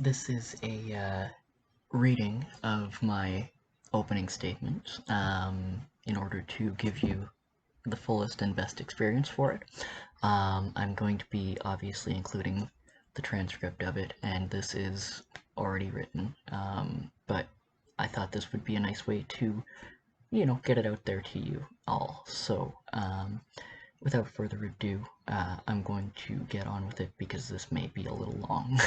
This is a reading of my opening statement in order to give you the fullest and best experience for it. I'm going to be obviously including the transcript of it, and this is already written, but I thought this would be a nice way to, get it out there to you all. So, without further ado, I'm going to get on with it because this may be a little long.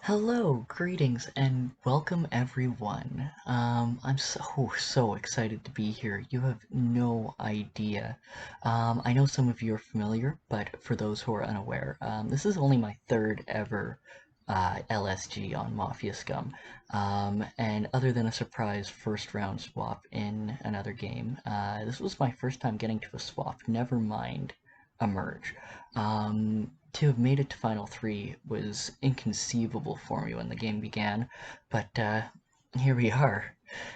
Hello, greetings, and welcome everyone. I'm so excited to be here. You have no idea. I know some of you are familiar, but for those who are unaware, this is only my third ever LSG on Mafia Scum. And other than a surprise first round swap in another game, this was my first time getting to a swap, never mind a merge. To have made it to Final 3 was inconceivable for me when the game began, but here we are.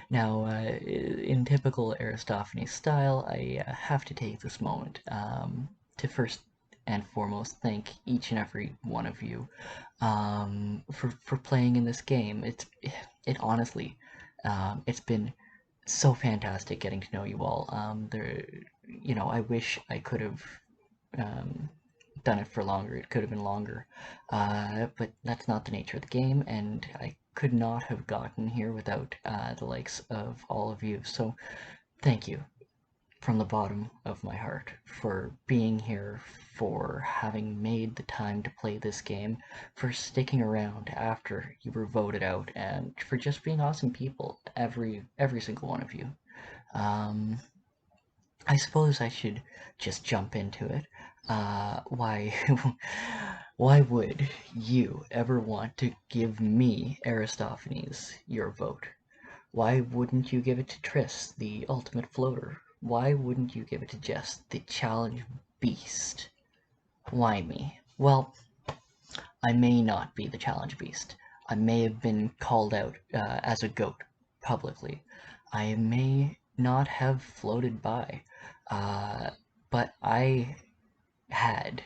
Now, in typical Aristophanes style, I have to take this moment to first and foremost thank each and every one of you for playing in this game. It honestly, it's been so fantastic getting to know you all. I wish I could have done it for longer. It could have been longer, but that's not the nature of the game, and I could not have gotten here without the likes of all of you. So thank you from the bottom of my heart for being here, for having made the time to play this game, for sticking around after you were voted out, and for just being awesome people, every single one of you. Um, I suppose I should just jump into it. Why, why would you ever want to give me, Aristophanes, your vote? Why wouldn't you give it to Triss, the ultimate floater? Why wouldn't you give it to Jess, the challenge beast? Why me? Well, I may not be the challenge beast. I may have been called out as a goat publicly. I may not have floated by. But I had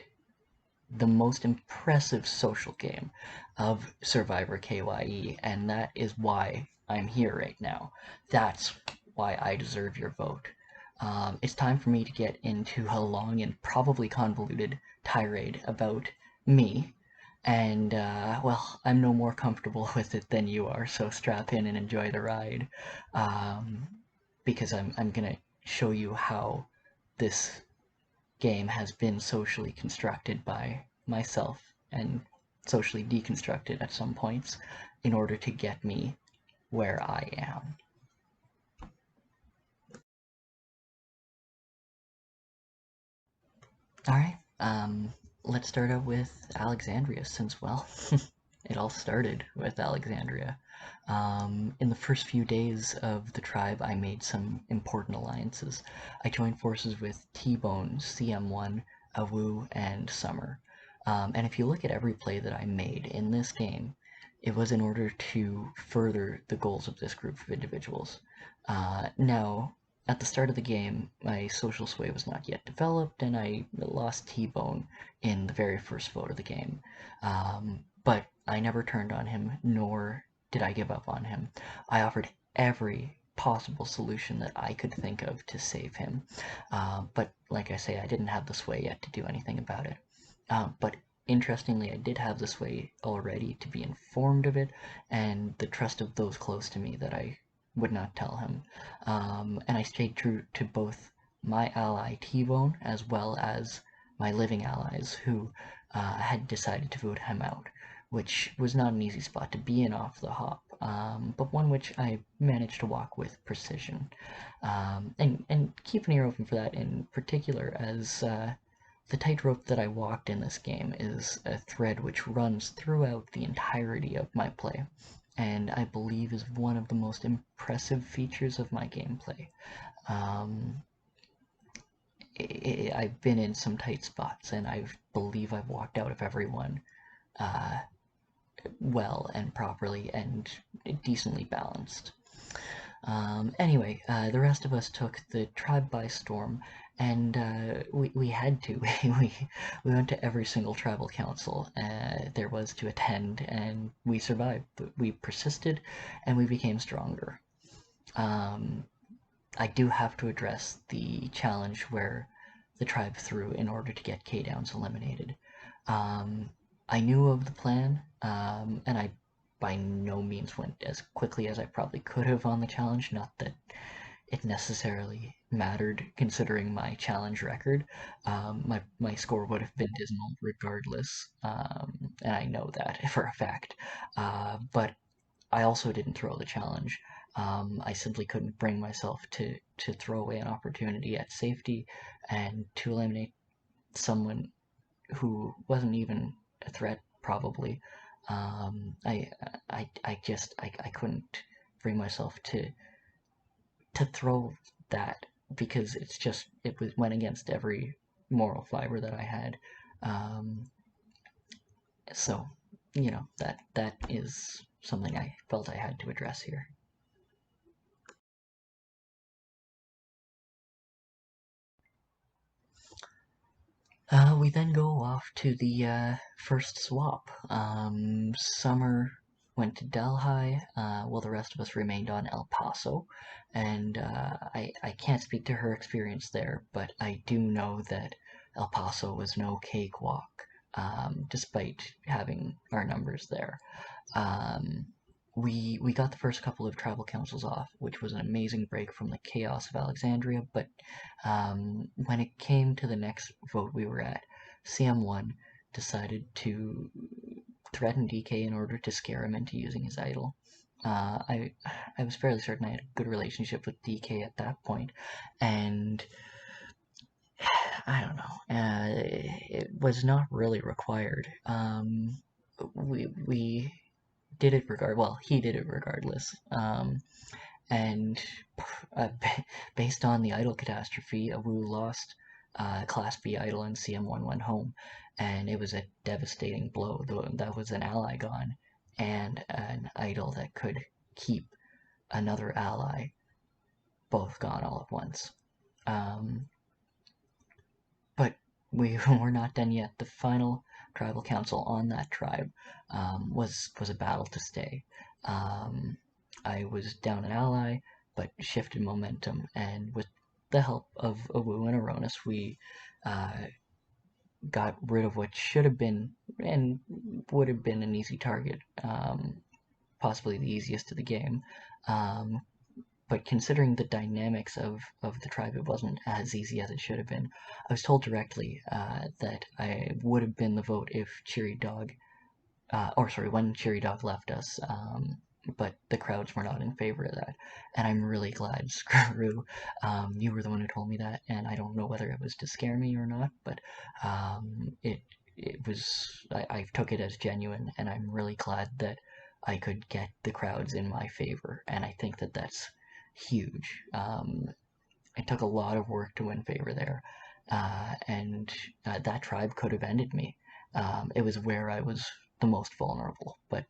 the most impressive social game of Survivor KYE, and that is why I'm here right now. That's why I deserve your vote. It's time for me to get into a long and probably convoluted tirade about me, and, well, I'm no more comfortable with it than you are, so strap in and enjoy the ride, because I'm gonna show you how this game has been socially constructed by myself and socially deconstructed at some points in order to get me where I am. Alright, let's start out with Alexandria since, well, it all started with Alexandria. In the first few days of the tribe, I made some important alliances. I joined forces with T-Bone, CM1, Awu, and Summer. And if you look at every play that I made in this game, it was in order to further the goals of this group of individuals. Now, at the start of the game, my social sway was not yet developed, and I lost T-Bone in the very first vote of the game. But I never turned on him, nor did I give up on him. I offered every possible solution that I could think of to save him. But like I say, I didn't have the sway yet to do anything about it. But interestingly, I did have the sway already to be informed of it, and the trust of those close to me that I would not tell him. And I stayed true to both my ally T-Bone as well as my living allies who had decided to vote him out, which was not an easy spot to be in off the hop, but one which I managed to walk with precision. And keep an ear open for that in particular, as the tightrope that I walked in this game is a thread which runs throughout the entirety of my play, and I believe is one of the most impressive features of my gameplay. I've been in some tight spots, and I believe I've walked out of every one well and properly and decently balanced. Anyway, the rest of us took the tribe by storm, and we had to. We went to every single tribal council there was to attend, and we survived. We persisted, and we became stronger. Um, I do have to address the challenge where the tribe threw in order to get K Downs eliminated. Um, I knew of the plan, and I by no means went as quickly as I probably could have on the challenge. Not that it necessarily mattered considering my challenge record. My score would have been dismal regardless, and I know that for a fact. But I also didn't throw the challenge. I simply couldn't bring myself to throw away an opportunity at safety and to eliminate someone who wasn't even a threat, probably. I couldn't bring myself to throw that because went against every moral fiber that I had. Um, so, that is something I felt I had to address here. We then go off to the first swap. Summer went to Delhi, while the rest of us remained on El Paso. And I can't speak to her experience there, but I do know that El Paso was no cakewalk, despite having our numbers there. Um, we got the first couple of tribal councils off, which was an amazing break from the chaos of Alexandria. But when it came to the next vote we were at, CM1 decided to threaten DK in order to scare him into using his idol. I was fairly certain I had a good relationship with DK at that point, and I don't know. It was not really required. We did it well, he did it regardless. And uh, based on the idol catastrophe, Awu lost Class B idol and CM1 went home, and it was a devastating blow. That was an ally gone, and an idol that could keep another ally, both gone all at once. Um, but we were not done yet. The final tribal council on that tribe was a battle to stay. Um, I was down an ally, but shifted momentum, and with the help of Awu and Aronis, we uh, got rid of what should have been and would have been an easy target, possibly the easiest of the game. Um, but considering the dynamics of the tribe, it wasn't as easy as it should have been. I was told directly that I would have been the vote if Cheery Dog, or sorry, when Cheery Dog left us, but the crowds were not in favor of that. And I'm really glad, Screw, you were the one who told me that, and I don't know whether it was to scare me or not, but it was, I took it as genuine, and I'm really glad that I could get the crowds in my favor, and I think that that's huge. It took a lot of work to win favor there, and that tribe could have ended me. It was where I was the most vulnerable, but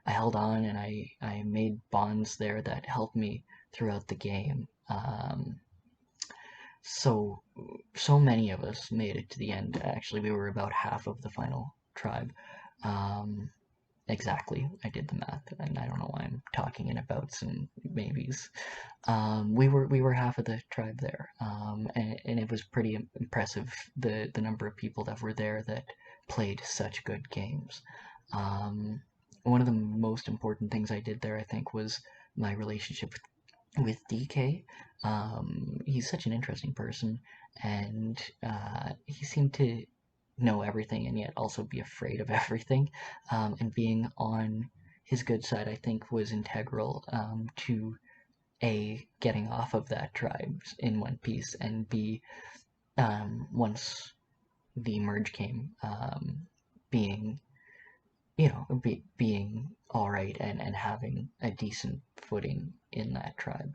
I held on and I made bonds there that helped me throughout the game. So so many of us made it to the end. Actually, we were about half of the final tribe. Um, exactly, I did the math, and I don't know why I'm talking in abouts and maybes. We were half of the tribe there, and it was pretty impressive the number of people that were there that played such good games. Um, One of the most important things I did there, I think, was my relationship with DK. He's such an interesting person, and he seemed to know everything and yet also be afraid of everything. And being on his good side, I think, was integral to A, getting off of that tribe in one piece, and B, once the merge came, being, being all right and having a decent footing in that tribe.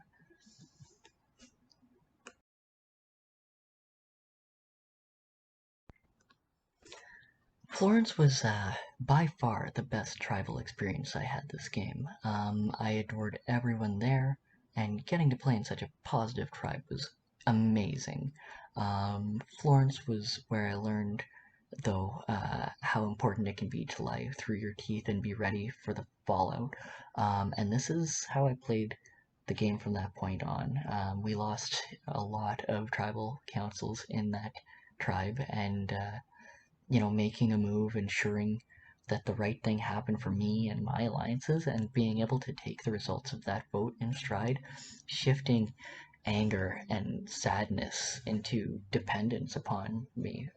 Florence was by far the best tribal experience I had this game. I adored everyone there. and getting to play in such a positive tribe was amazing. Florence was where I learned, though, how important it can be to lie through your teeth and be ready for the fallout. And this is how I played the game from that point on. We lost a lot of tribal councils in that tribe, and making a move, ensuring that the right thing happened for me and my alliances, and being able to take the results of that vote in stride, shifting anger and sadness into dependence upon me,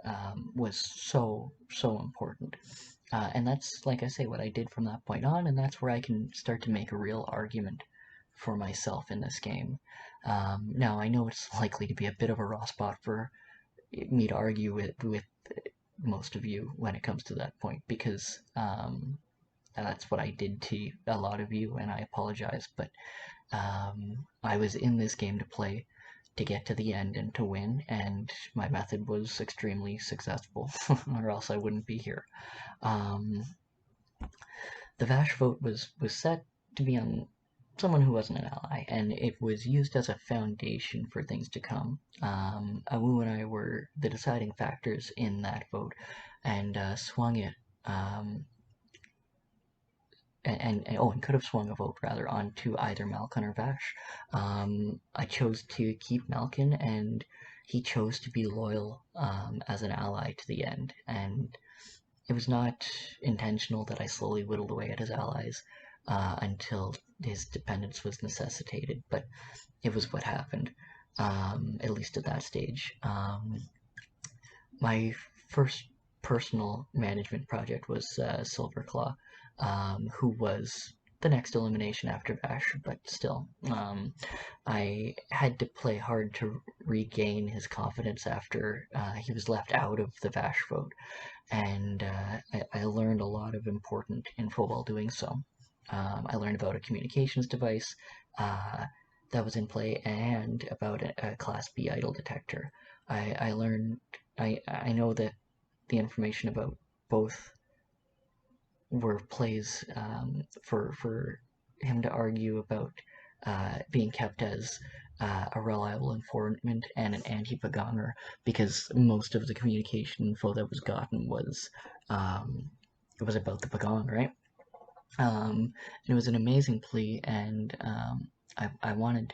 was so important. And that's, like I say, what I did from that point on, and that's where I can start to make a real argument for myself in this game. Now, I know it's likely to be a bit of a raw spot for me to argue with most of you when it comes to that point, because that's what I did to a lot of you, and I apologize, but I was in this game to play, to get to the end and to win, and my method was extremely successful, or else I wouldn't be here. Um, the Vash vote was set to be on someone who wasn't an ally, and it was used as a foundation for things to come. Awu and I were the deciding factors in that vote, and swung it, and could have swung a vote rather onto either Malkin or Vash. I chose to keep Malkin, and he chose to be loyal as an ally to the end, and it was not intentional that I slowly whittled away at his allies until his dependence was necessitated, but it was what happened, at least at that stage. My first personal management project was Silverclaw, who was the next elimination after Vash, but still, I had to play hard to regain his confidence after he was left out of the Vash vote, and I learned a lot of important info while doing so. I learned about a communications device that was in play, and about a Class B idol detector. I learned I know that the information about both were plays for him to argue about being kept as a reliable informant and an anti-Paganger, because most of the communication info that was gotten was it was about the Pagan, right? And it was an amazing plea, and I wanted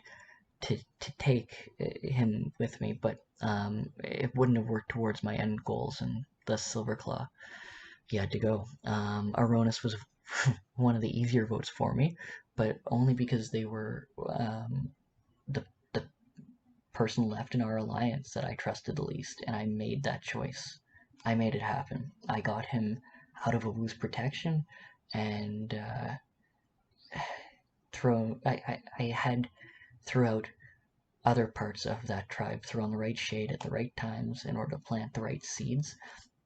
to take him with me, but it wouldn't have worked towards my end goals, and thus Silverclaw, he had to go. Aronis was one of the easier votes for me, but only because they were the person left in our alliance that I trusted the least, and I made that choice. I made it happen. I got him out of Awu's protection, and I had throughout other parts of that tribe thrown the right shade at the right times in order to plant the right seeds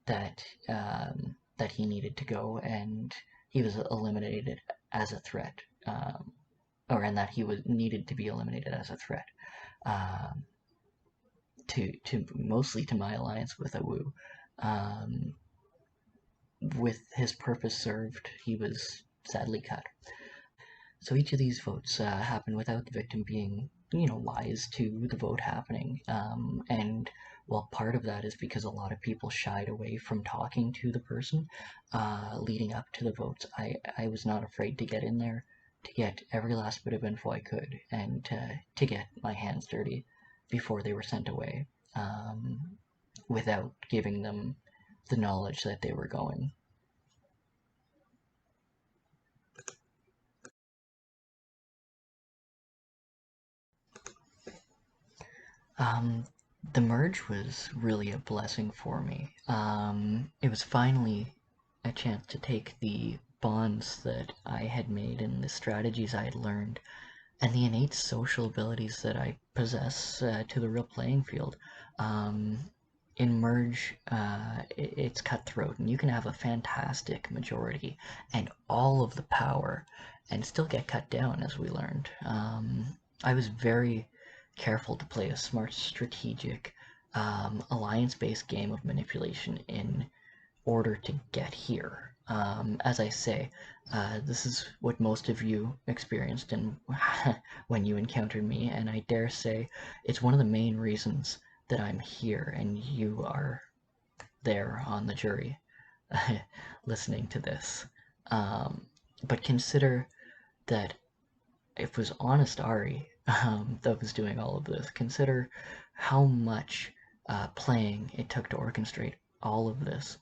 that that he needed to go, and he was eliminated as a threat, and that he was needed to be eliminated as a threat, um, to mostly to my alliance with Awu. Um, with his purpose served, he was sadly cut. So each of these votes happened without the victim being, wise to the vote happening. And while part of that is because a lot of people shied away from talking to the person leading up to the votes, I was not afraid to get in there, to get every last bit of info I could, and to get my hands dirty before they were sent away, without giving them the knowledge that they were going. Um, the merge was really a blessing for me. It was finally a chance to take the bonds that I had made and the strategies I had learned and the innate social abilities that I possess to the real playing field. Um, in Merge, it's cutthroat, and you can have a fantastic majority and all of the power and still get cut down, as we learned. I was very careful to play a smart, strategic, alliance-based game of manipulation in order to get here. As I say, this is what most of you experienced and when you encountered me, and I dare say it's one of the main reasons that I'm here and you are there on the jury listening to this. Um, but consider that it was honest Ari that was doing all of this. Consider how much playing it took to orchestrate all of this,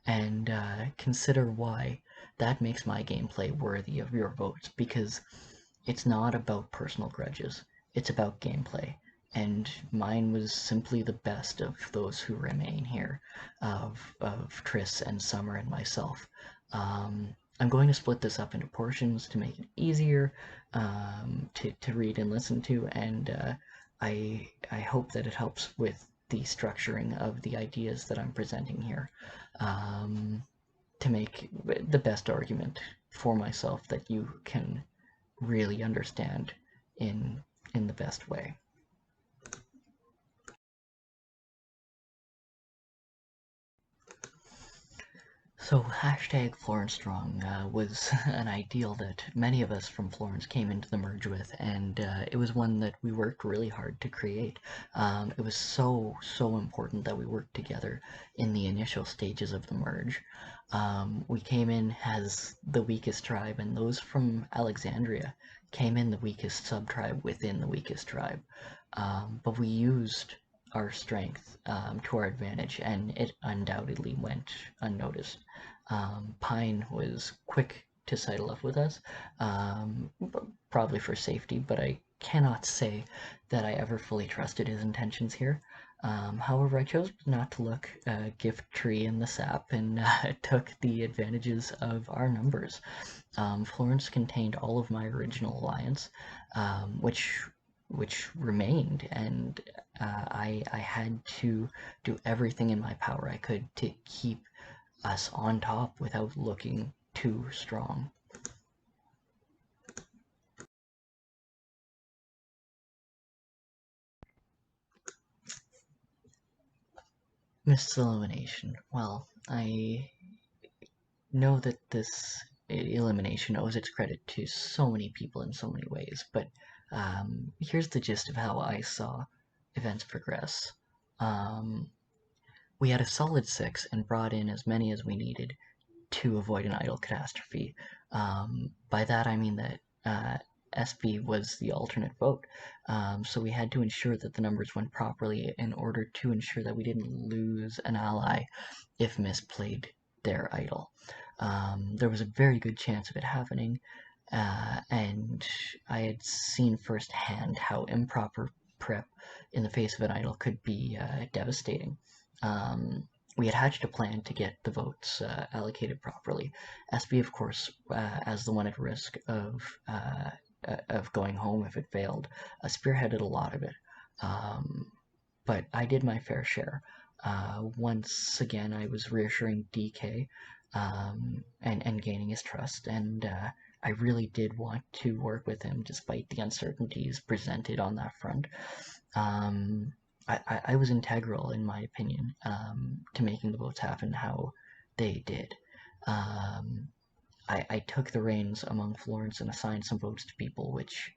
and consider why that makes my gameplay worthy of your votes, because it's not about personal grudges, it's about gameplay. And mine was simply the best of those who remain here, of Triss and Summer and myself. I'm going to split this up into portions to make it easier to read and listen to, and I hope that it helps with the structuring of the ideas that I'm presenting here, um, to make the best argument for myself that you can really understand in the best way. So hashtag Florence Strong was an ideal that many of us from Florence came into the merge with, and it was one that we worked really hard to create. It was so important that we worked together in the initial stages of the merge. We came in as the weakest tribe, and those from Alexandria came in the weakest sub-tribe within the weakest tribe. But we used our strength to our advantage, and it undoubtedly went unnoticed. Pine was quick to sidle up with us, probably for safety, but I cannot say that I ever fully trusted his intentions here. However, I chose not to look gift tree in the sap and took the advantages of our numbers. Florence contained all of my original alliance, which remained, and I had to do everything in my power I could to keep us on top without looking too strong. Miselimination. Well, I know that this elimination owes its credit to so many people in so many ways, but here's the gist of how I saw events progress. Um, we had a solid 6 and brought in as many as we needed to avoid an idle catastrophe. By that I mean that SB was the alternate vote, so we had to ensure that the numbers went properly in order to ensure that we didn't lose an ally if misplayed their idol. There was a very good chance of it happening, and I had seen firsthand how improper prep in the face of an idol could be devastating. Um, we had hatched a plan to get the votes allocated properly. SB, of course, as the one at risk of going home if it failed, spearheaded a lot of it. Um, but I did my fair share. Once again, I was reassuring DK and gaining his trust, and I really did want to work with him despite the uncertainties presented on that front. Um, I was integral, in my opinion, to making the votes happen how they did. Um, I took the reins among Florence and assigned some votes to people, which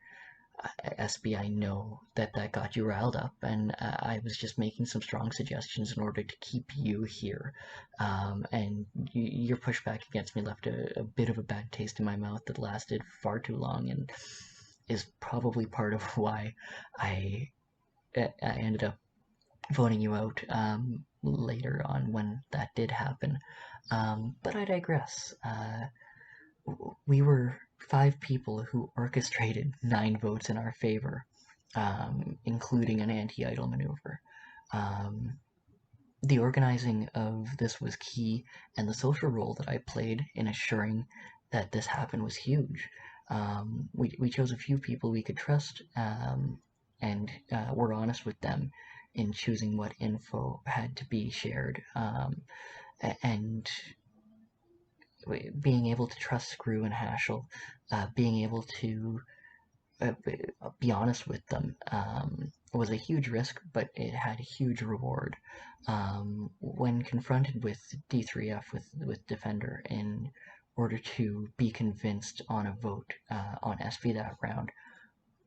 SB, I know that that got you riled up, and I was just making some strong suggestions in order to keep you here. And your pushback against me left a bit of a bad taste in my mouth that lasted far too long, and is probably part of why I I ended up voting you out later on when that did happen. But I digress. We were 5 people who orchestrated 9 votes in our favor, including an anti-idol maneuver. Um, the organizing of this was key, and the social role that I played in assuring that this happened was huge. We chose a few people we could trust, and were honest with them in choosing what info had to be shared, and being able to trust Screw and Haschel, being able to be honest with them. It was a huge risk, but it had a huge reward. When confronted with D3F with Defender in order to be convinced on a vote on SV that round,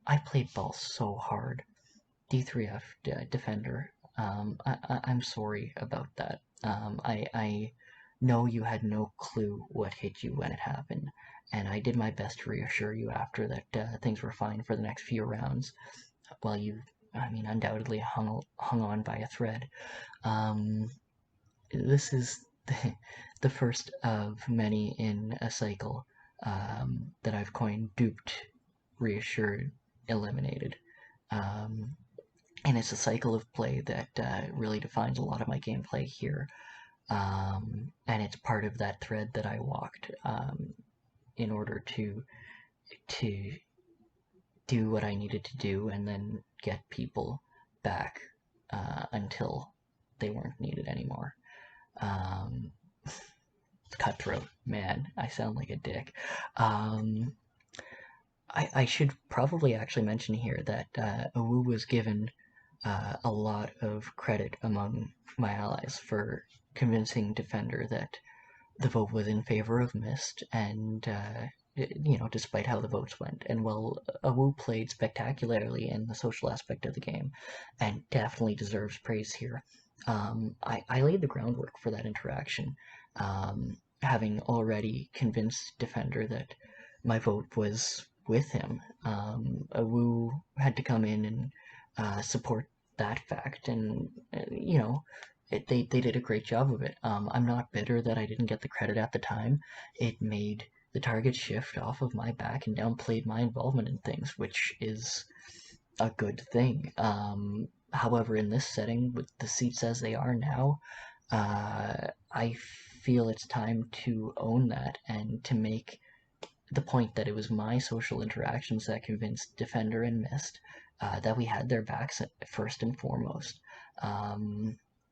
I played ball so hard. D3F Defender, I'm sorry about that. I know you had no clue what hit you when it happened, and I did my best to reassure you after that things were fine for the next few rounds, while you, I mean, undoubtedly hung on by a thread. Um, this is the first of many in a cycle that I've coined duped, reassured, eliminated. Um, and it's a cycle of play that really defines a lot of my gameplay here. And it's part of that thread that I walked in order to do what I needed to do and then get people back until they weren't needed anymore. Cutthroat, man, I sound like a dick. I should probably actually mention here that Awu was given a lot of credit among my allies for convincing Defender that the vote was in favor of Mist, and despite how the votes went. And while Awu played spectacularly in the social aspect of the game, and definitely deserves praise here, I laid the groundwork for that interaction, having already convinced Defender that my vote was with him. Awu had to come in and support that fact, and they did a great job of it. I'm not bitter that I didn't get the credit at the time. It made the target shift off of my back and downplayed my involvement in things, which is a good thing. However, in this setting, with the seats as they are now, I feel it's time to own that and to make the point that it was my social interactions that convinced Defender and Mist that we had their backs first and foremost.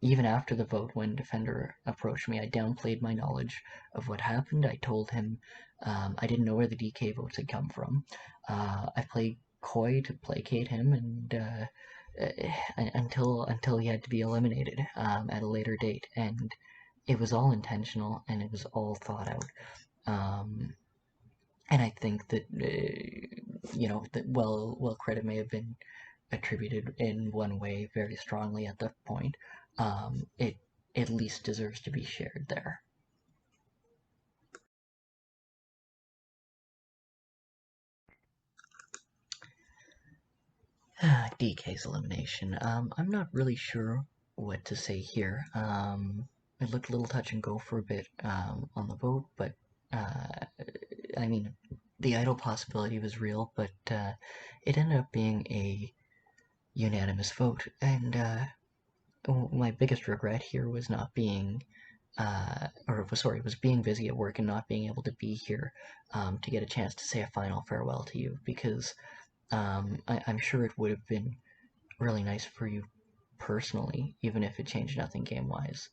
Even after the vote, when Defender approached me, I downplayed my knowledge of what happened. I told him I didn't know where the DK votes had come from. I played coy to placate him, and until he had to be eliminated at a later date, and it was all intentional and it was all thought out. And I think that that while credit may have been attributed in one way very strongly at that point, it at least deserves to be shared there. DK's elimination. I'm not really sure what to say here. It looked a little touch and go for a bit on the vote, but I mean, the idle possibility was real, but it ended up being a unanimous vote, and my biggest regret here was not being, was being busy at work and not being able to be here to get a chance to say a final farewell to you, because I'm sure it would have been really nice for you personally, even if it changed nothing game-wise.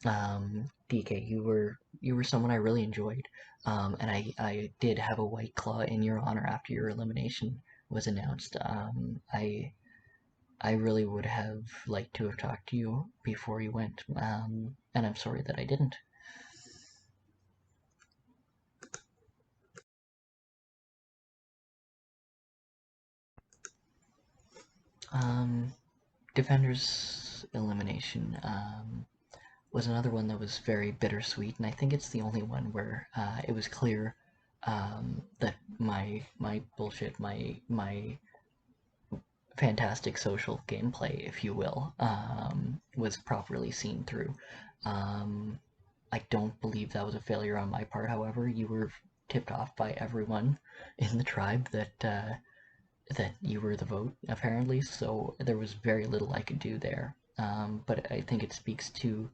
DK, you were someone I really enjoyed, and I did have a white claw in your honor after your elimination was announced. I really would have liked to have talked to you before you went, and I'm sorry that I didn't. Defender's elimination was another one that was very bittersweet, and I think it's the only one where it was clear that my bullshit, my fantastic social gameplay, if you will, was properly seen through. I don't believe that was a failure on my part, however. You were tipped off by everyone in the tribe that you were the vote, apparently, so there was very little I could do there. But I think it speaks to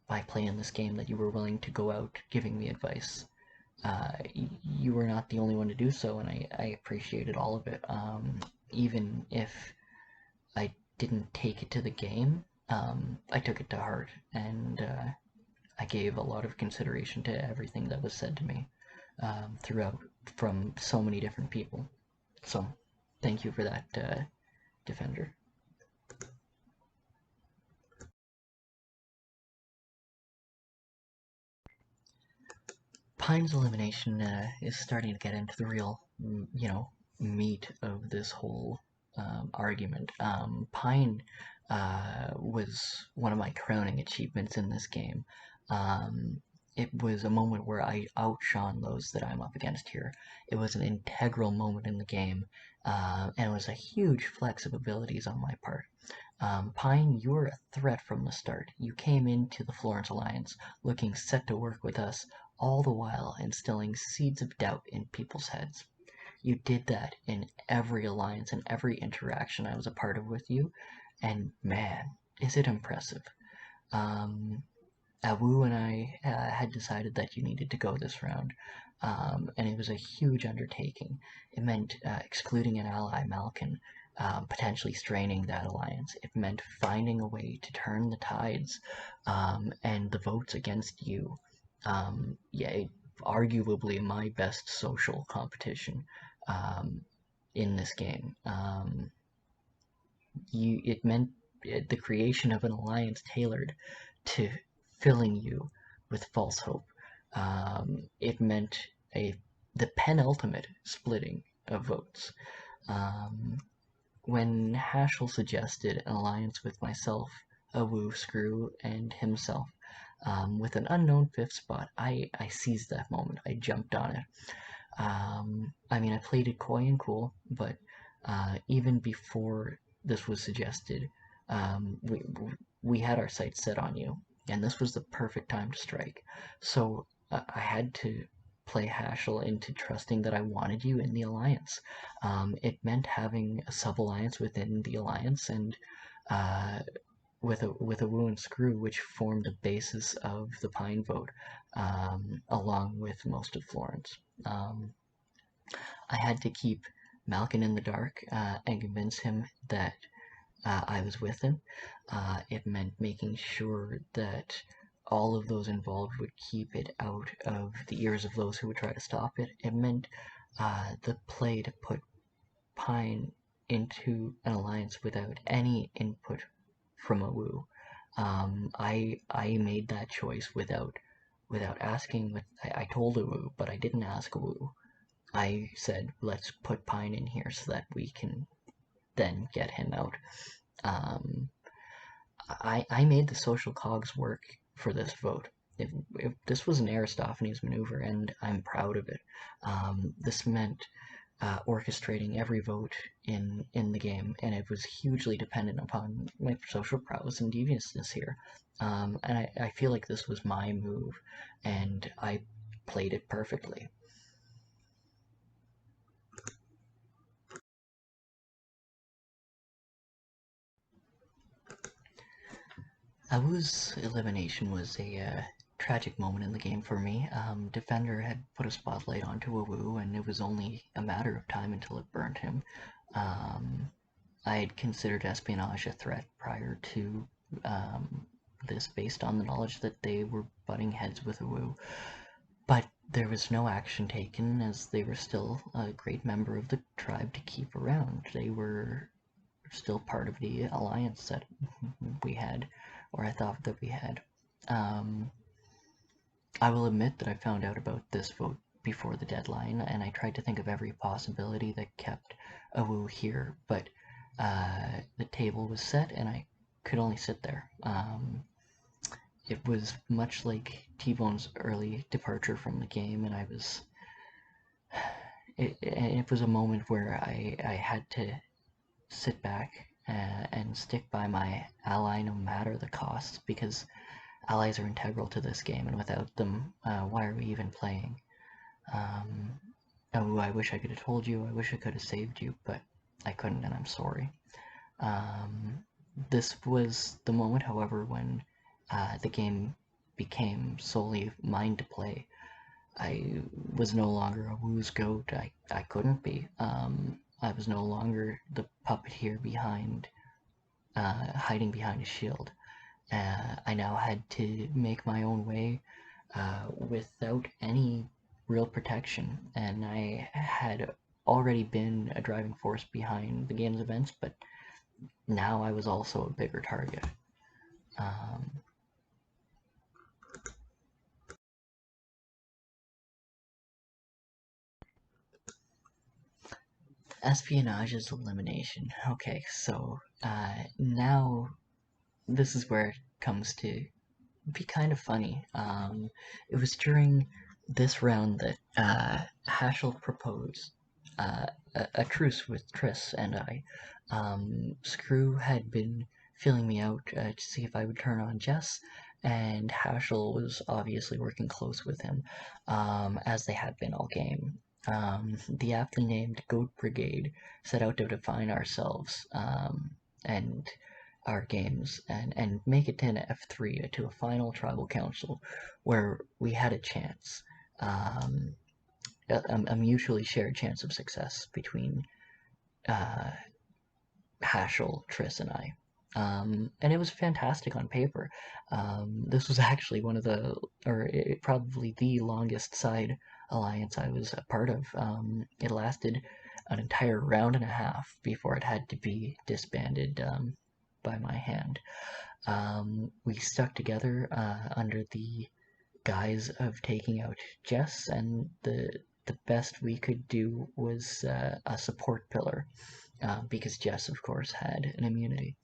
my play in this game that you were willing to go out giving me advice. You were not the only one to do so, and I appreciated all of it. Even if I didn't take it to the game, I took it to heart, and I gave a lot of consideration to everything that was said to me throughout from so many different people. So, thank you for that, Defender. Pine's elimination is starting to get into the real, meat of this whole argument. Pine was one of my crowning achievements in this game. Um, it was a moment where I outshone those that I'm up against here. It was an integral moment in the game, and it was a huge flex of abilities on my part. Pine, you were a threat from the start. You came into the Florence Alliance looking set to work with us, all the while instilling seeds of doubt in people's heads. You did that in every alliance and every interaction I was a part of with you, and man, is it impressive. Um, Awu and I had decided that you needed to go this round, and it was a huge undertaking. It meant excluding an ally, Malkin, potentially straining that alliance. It meant finding a way to turn the tides and the votes against you. Yeah, arguably my best social competition um, in this game. It meant the creation of an alliance tailored to filling you with false hope. It meant a the penultimate splitting of votes. Um, when Haschel suggested an alliance with myself, Awu, Screw, and himself, with an unknown fifth spot, I seized that moment. I jumped on it. I mean, I played it coy and cool, but even before this was suggested, um, we we had our sights set on you, and this was the perfect time to strike. So I had to play Haschel into trusting that I wanted you in the alliance. It meant having a sub alliance within the alliance, and uh, with a Woo and Screw, which formed the basis of the Pine vote, along with most of Florence. Um, I had to keep Malkin in the dark and convince him that I was with him. It meant making sure that all of those involved would keep it out of the ears of those who would try to stop it. It meant the play to put Pine into an alliance without any input from a Woo. I made that choice without asking. I told a Woo, but I didn't ask a Woo. I said, let's put Pine in here so that we can then get him out. Um, I made the social cogs work for this vote. If this was an Aristophanes maneuver, and I'm proud of it. This meant orchestrating every vote in the game, and it was hugely dependent upon my social prowess and deviousness here. And I feel like this was my move, and I played it perfectly. Awu's elimination was a tragic moment in the game for me. Defender had put a spotlight onto Awu, and it was only a matter of time until it burned him. Um, I had considered espionage a threat prior to um, this, based on the knowledge that they were butting heads with Awu, but there was no action taken as they were still a great member of the tribe to keep around. They were still part of the alliance that we had, or I thought that we had. Um, I will admit that I found out about this vote before the deadline, and I tried to think of every possibility that kept Awu here, but the table was set, and I could only sit there. It was much like T-Bone's early departure from the game, and it was a moment where I had to sit back and stick by my ally no matter the cost, because allies are integral to this game, and without them, why are we even playing? Um, oh, I wish I could have told you, I wish I could have saved you, but I couldn't, and I'm sorry. Um, this was the moment, however, when the game became solely mine to play. I was no longer a Woo's goat. I couldn't be. I was no longer the puppeteer behind, hiding behind a shield. I now had to make my own way without any real protection, and I had already been a driving force behind the game's events, but now I was also a bigger target. Espionage's elimination. Okay, so now this is where it comes to be kind of funny. It was during this round that Haschel proposed a truce with Triss and I. Screw had been feeling me out to see if I would turn on Jess, and Haschel was obviously working close with him, as they had been all game. The aptly named Goat Brigade set out to define ourselves and our games and make it to an F3 to a final tribal council where we had a chance, a mutually shared chance of success between uh, Haschel, Triss, and I. And it was fantastic on paper. This was actually one of the, or probably the longest side alliance I was a part of. It lasted an entire round and a half before it had to be disbanded by my hand. We stuck together under the guise of taking out Jess, and the best we could do was a support pillar, because Jess, of course, had an immunity.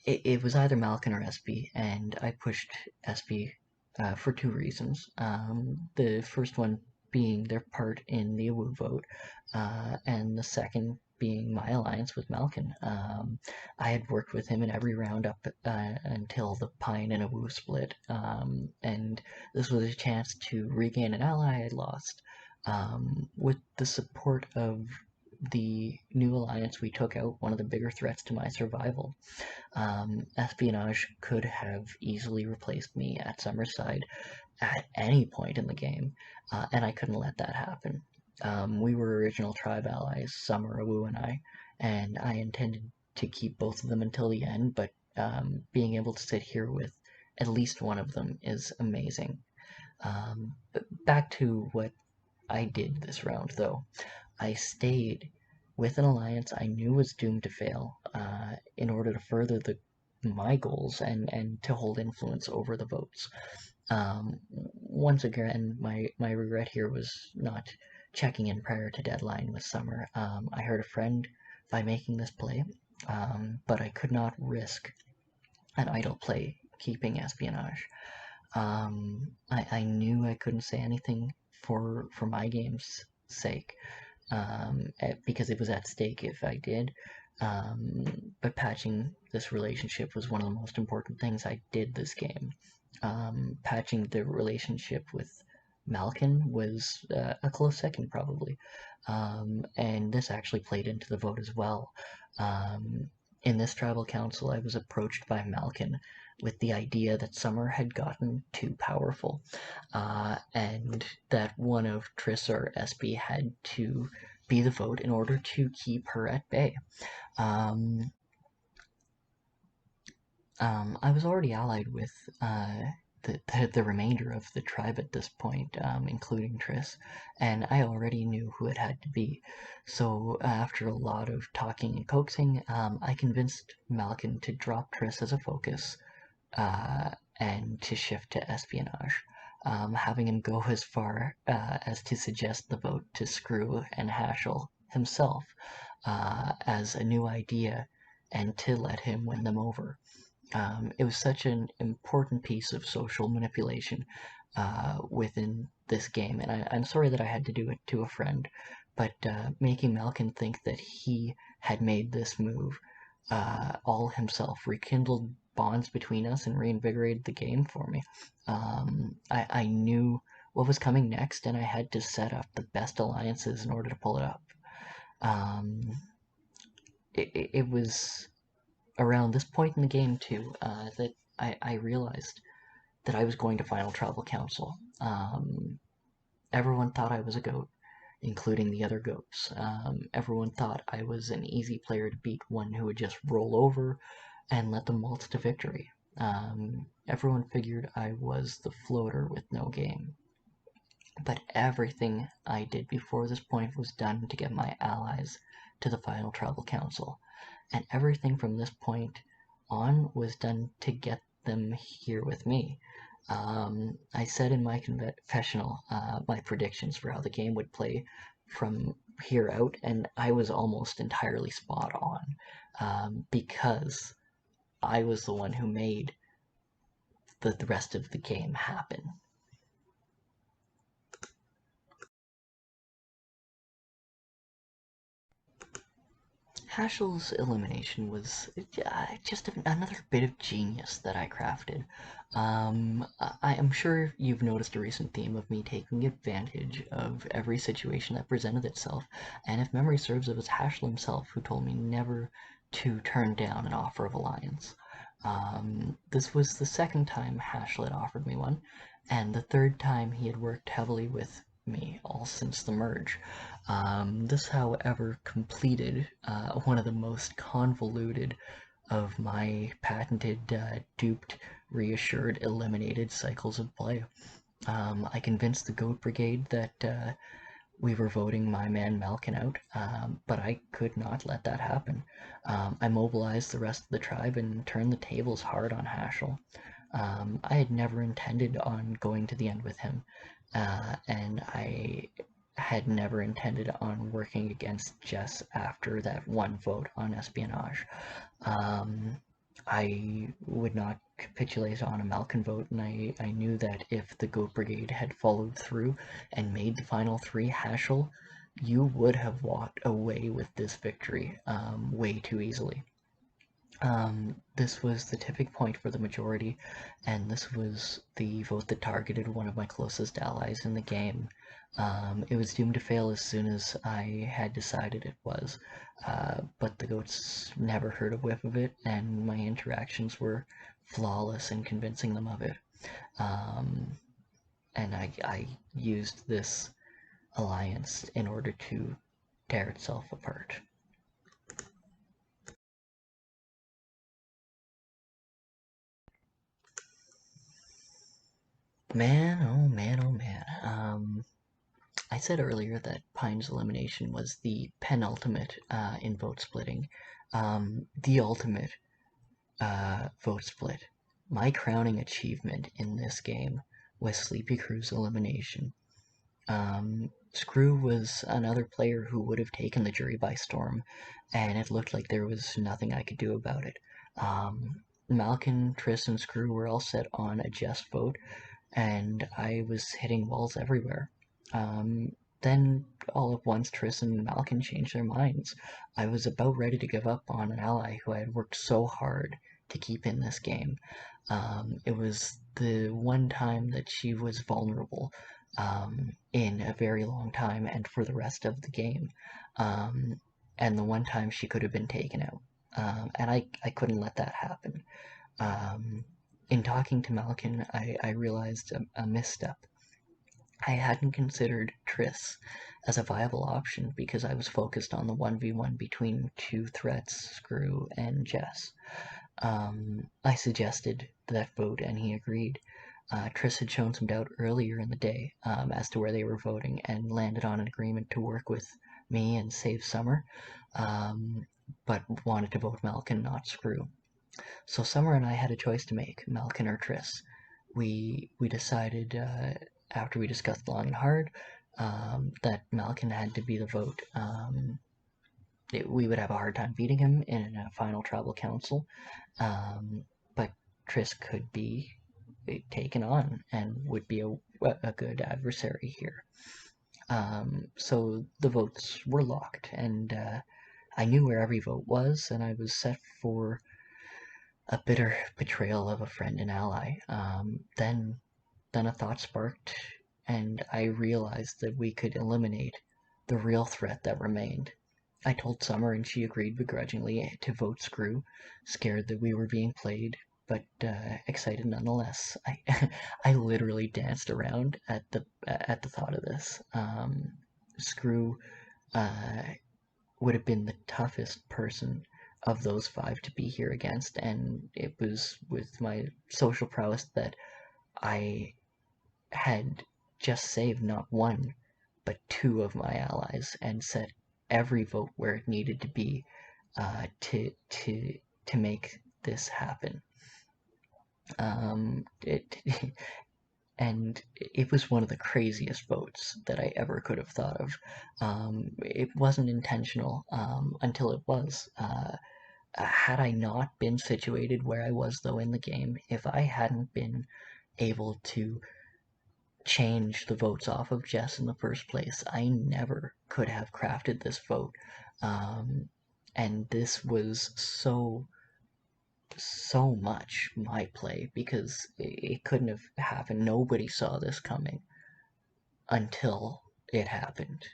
It was either Malkin or SB, and I pushed SB for two reasons. The first one being their part in the AWU vote, and the second being my alliance with Malkin. I had worked with him in every round up until the Pine and AWU split, and this was a chance to regain an ally I had lost. With the support of the new alliance, we took out one of the bigger threats to my survival. Espionage could have easily replaced me at Summerside at any point in the game, and I couldn't let that happen. We were original tribe allies, Summer, Awu, and I intended to keep both of them until the end, but being able to sit here with at least one of them is amazing. But back to what I did this round, though. I stayed with an alliance I knew was doomed to fail in order to further my goals and to hold influence over the votes. Once again, my regret here was not checking in prior to deadline with Summer. I hurt a friend by making this play, but I could not risk an idle play keeping espionage. I knew I couldn't say anything for my game's sake, because it was at stake if I did. But patching this relationship was one of the most important things I did this game. Patching the relationship with Malkin was a close second, probably. And this actually played into the vote as well. In this tribal council, I was approached by Malkin with the idea that Summer had gotten too powerful, and that one of Triss or SB had to be the vote in order to keep her at bay. I was already allied with the remainder of the tribe at this point, including Triss, and I already knew who it had to be. So after a lot of talking and coaxing, I convinced Malkin to drop Triss as a focus and to shift to espionage, having him go as far as to suggest the vote to Screw and Haschel himself as a new idea and to let him win them over. It was such an important piece of social manipulation within this game, and I'm sorry that I had to do it to a friend, but making Malkin think that he had made this move all himself rekindled bonds between us and reinvigorated the game for me. I knew what was coming next, and I had to set up the best alliances in order to pull it up. It was around this point in the game, too, that I realized that I was going to Final Tribal Council. Everyone thought I was a goat, including the other goats. Everyone thought I was an easy player to beat, one who would just roll over and let them waltz to victory. Everyone figured I was the floater with no game. but everything I did before this point was done to get my allies to the final tribal council, and everything from this point on was done to get them here with me. I said in my confessional my predictions for how the game would play from here out, and I was almost entirely spot on, because I was the one who made the rest of the game happen. Haschel's elimination was just another bit of genius that I crafted. I am sure you've noticed a recent theme of me taking advantage of every situation that presented itself, and if memory serves, it was Haschel himself who told me never to turn down an offer of alliance. This was the second time Haschel had offered me one, and the third time he had worked heavily with me all since the merge. This, however, completed one of the most convoluted of my patented duped, reassured, eliminated cycles of play. I convinced the Goat Brigade that we were voting my man Malkin out, but I could not let that happen. I mobilized the rest of the tribe and turned the tables hard on Haschel. I had never intended on going to the end with him, and I had never intended on working against Jess after that one vote on espionage. Um, I would not capitulate on a Malkin vote, and I knew that if the Goat Brigade had followed through and made the final three, Haschel, you would have walked away with this victory way too easily. This was the tipping point for the majority, and this was the vote that targeted one of my closest allies in the game. It was doomed to fail as soon as I had decided it was, but the goats never heard a whiff of it, and my interactions were flawless in convincing them of it. Um, and I used this alliance in order to tear itself apart. Man, oh man, oh man. I said earlier that Pine's elimination was the penultimate in vote splitting. The ultimate vote split. My crowning achievement in this game was Sleepy Crew's elimination. Screw was another player who would have taken the jury by storm, and it looked like there was nothing I could do about it. Malkin, Triss, and Screw were all set on a Jess vote, and I was hitting walls everywhere. Then, all at once, Triss and Malkin changed their minds. I was about ready to give up on an ally who I had worked so hard to keep in this game. It was the one time that she was vulnerable in a very long time and for the rest of the game. Um, and the one time she could have been taken out. And I couldn't let that happen. Um, in talking to Malkin, I realized a misstep. I hadn't considered Triss as a viable option because I was focused on the 1v1 between two threats, Screw and Jess. I suggested that vote and he agreed. Triss had shown some doubt earlier in the day as to where they were voting and landed on an agreement to work with me and save Summer, but wanted to vote Malkin, not Screw. So Summer and I had a choice to make, Malkin or Triss. We decided after we discussed long and hard that Malkin had to be the vote. We would have a hard time beating him in a final tribal council, but Triss could be taken on and would be a good adversary here. So the votes were locked, and I knew where every vote was, and I was set for a bitter betrayal of a friend and ally. Then a thought sparked, and I realized that we could eliminate the real threat that remained. I told Summer, and she agreed begrudgingly to vote Screw, scared that we were being played, but excited nonetheless. I literally danced around at the thought of this. Screw uh, would have been the toughest person of those five to be here against, and it was with my social prowess that I had just saved not one, but two of my allies and set every vote where it needed to be uh, to to to make this happen. It and it was one of the craziest votes that I ever could have thought of. It wasn't intentional until it was. Had I not been situated where I was though in the game, if I hadn't been able to change the votes off of Jess in the first place, I never could have crafted this vote. Um, and this was so much my play because it couldn't have happened. Nobody saw this coming until it happened.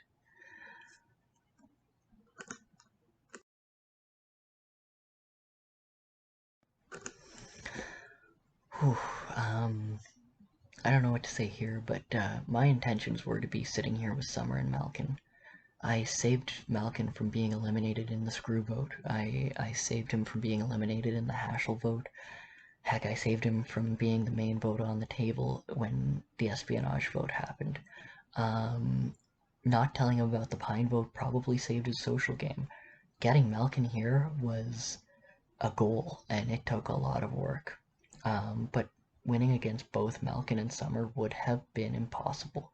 Whew, I don't know what to say here, but my intentions were to be sitting here with Summer and Malkin. I saved Malkin from being eliminated in the screw vote. I saved him from being eliminated in the Haschel vote. Heck, I saved him from being the main vote on the table when the espionage vote happened. Um, Not telling him about the Pine vote probably saved his social game. Getting Malkin here was a goal, and it took a lot of work. But winning against both Malkin and Summer would have been impossible.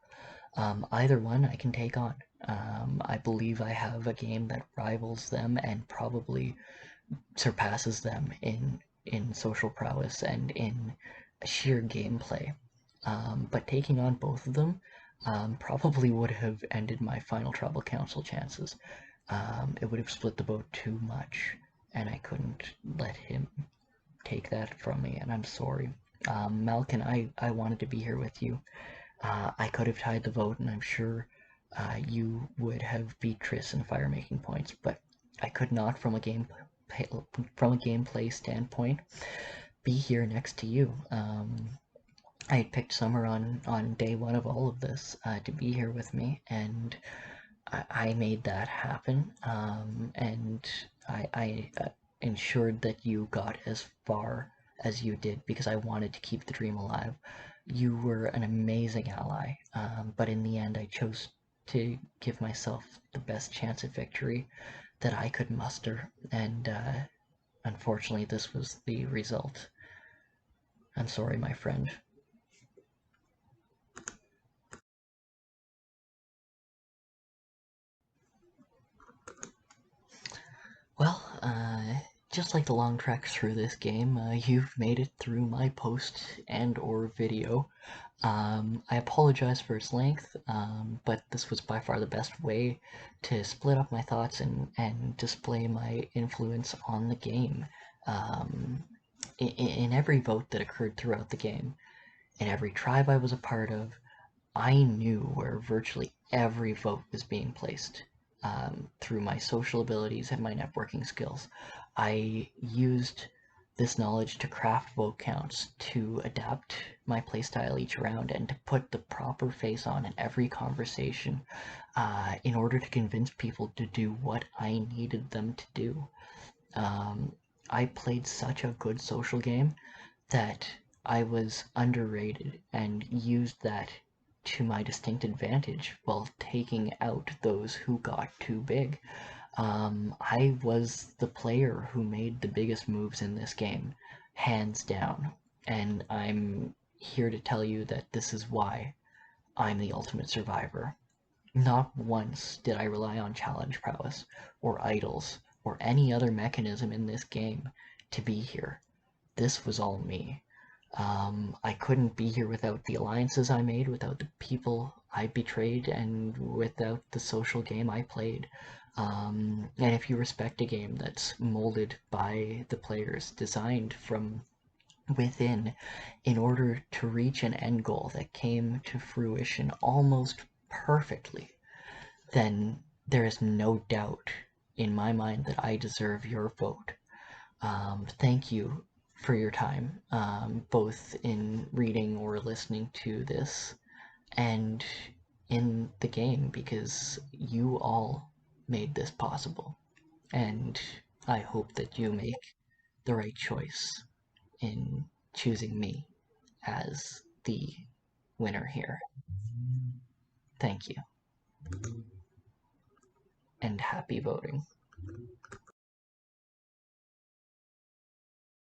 Either one I can take on. I believe I have a game that rivals them and probably surpasses them in social prowess and in sheer gameplay. But taking on both of them probably would have ended my final Tribal Council chances. It would have split the boat too much, and I couldn't let him take that from me, and I'm sorry. Malkin, I wanted to be here with you. I could have tied the vote, and I'm sure you would have beat Triss in fire making points, but I could not, from a gameplay standpoint, be here next to you. I had picked Summer on day one of all of this to be here with me, and I made that happen, and I ensured that you got as far as you did because I wanted to keep the dream alive. You were an amazing ally, but in the end, I chose to give myself the best chance at victory that I could muster, and unfortunately, this was the result. I'm sorry, my friend. Well, just like the long trek through this game, you've made it through my post and or video. I apologize for its length, but this was by far the best way to split up my thoughts and display my influence on the game. In every vote that occurred throughout the game, in every tribe I was a part of, I knew where virtually every vote was being placed through my social abilities and my networking skills. I used this knowledge to craft vote counts, to adapt my playstyle each round, and to put the proper face on in every conversation in order to convince people to do what I needed them to do. Um, I played such a good social game that I was underrated and used that to my distinct advantage while taking out those who got too big. I was the player who made the biggest moves in this game, hands down, and I'm here to tell you that this is why I'm the ultimate survivor. Not once did I rely on challenge prowess, or idols, or any other mechanism in this game to be here. This was all me. I couldn't be here without the alliances I made, without the people I betrayed, and without the social game I played. And if you respect a game that's molded by the players, designed from within in order to reach an end goal that came to fruition almost perfectly, then there is no doubt in my mind that I deserve your vote. Thank you for your time, both in reading or listening to this and in the game, because you all made this possible. And I hope that you make the right choice in choosing me as the winner here. Thank you. And happy voting.